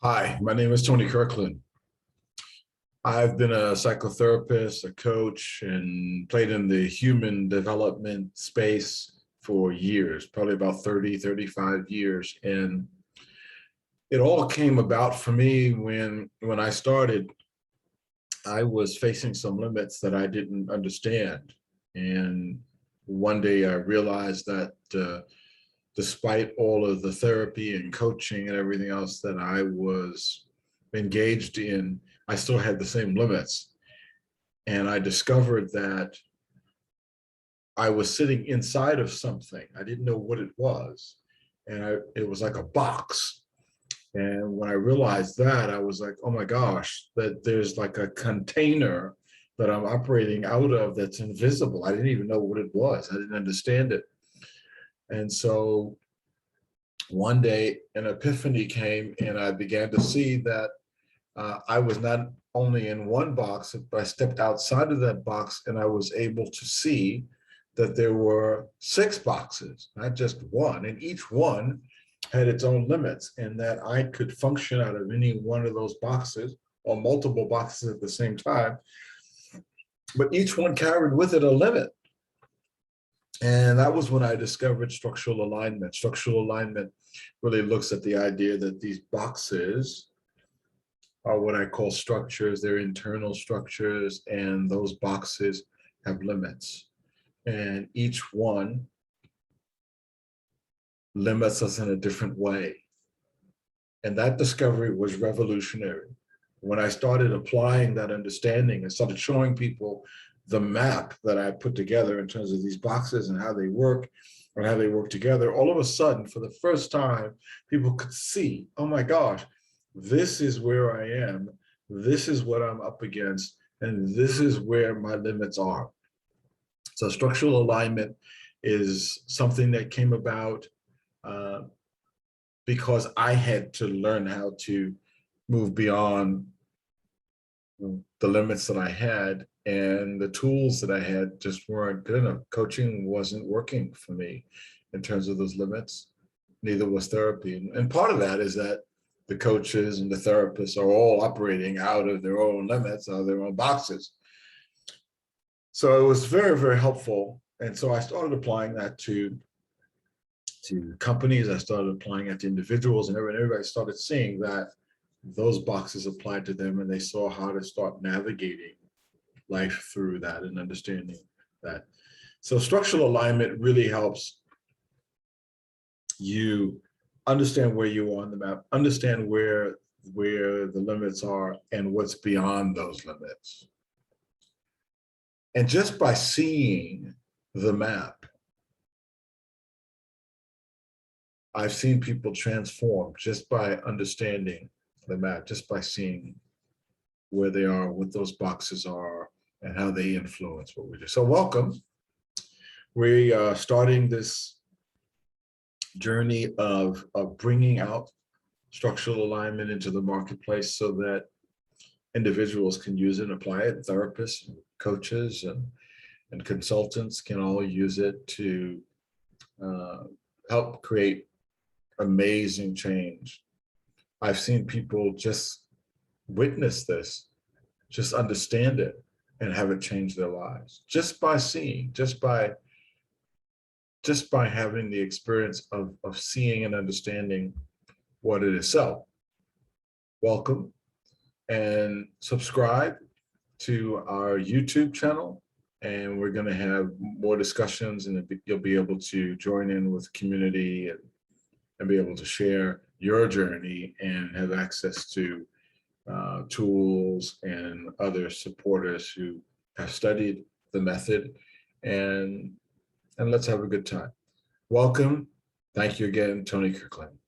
Hi, my name is Tony Kirkland. I've been a psychotherapist, a coach, and played in the human development space for years, probably about 30, 35 years. And it all came about for me when I started. I was facing some limits that I didn't understand. And one day I realized that despite all of the therapy and coaching and everything else that I was engaged in, I still had the same limits. And I discovered that I was sitting inside of something. I didn't know what it was. And it was like a box. And when I realized that, I was like, oh my gosh, that there's like a container that I'm operating out of that's invisible. I didn't even know what it was. I didn't understand it. And so one day an epiphany came and I began to see that I was not only in one box, but I stepped outside of that box and I was able to see that there were 6 boxes, not just one, and each one had its own limits, and that I could function out of any one of those boxes or multiple boxes at the same time, but each one carried with it a limit. And that was when I discovered structural alignment. Structural alignment really looks at the idea that these boxes are what I call structures. They're internal structures, and those boxes have limits. And each one limits us in a different way. And that discovery was revolutionary. When I started applying that understanding and started showing people the map that I put together in terms of these boxes and how they work or how they work together, all of a sudden, for the first time, people could see, oh my gosh, this is where I am, this is what I'm up against, and this is where my limits are. So structural alignment is something that came about because I had to learn how to move beyond the limits that I had, and the tools that I had just weren't good enough. Coaching wasn't working for me in terms of those limits. Neither was therapy. And part of that is that the coaches and the therapists are all operating out of their own limits, out of their own boxes. So it was very, very helpful. And so I started applying that to companies. I started applying it to individuals, and everybody started seeing that those boxes applied to them, and they saw how to start navigating life through that and understanding that. So structural alignment really helps you understand where you are on the map, understand where the limits are and what's beyond those limits. And just by seeing the map, I've seen people transform just by understanding the map, just by seeing where they are, what those boxes are, and how they influence what we do. So welcome. We are starting this journey of bringing out structural alignment into the marketplace so that individuals can use it and apply it. Therapists, coaches, and consultants can all use it to help create amazing change. I've seen people just witness this, just understand it, and have it change their lives just by seeing, just by having the experience of seeing and understanding what it is. So welcome, and subscribe to our YouTube channel, and we're going to have more discussions, and you'll be able to join in with the community and be able to share your journey and have access to tools and other supporters who have studied the method, and let's have a good time. Welcome. Thank you again, Tony Kirkland.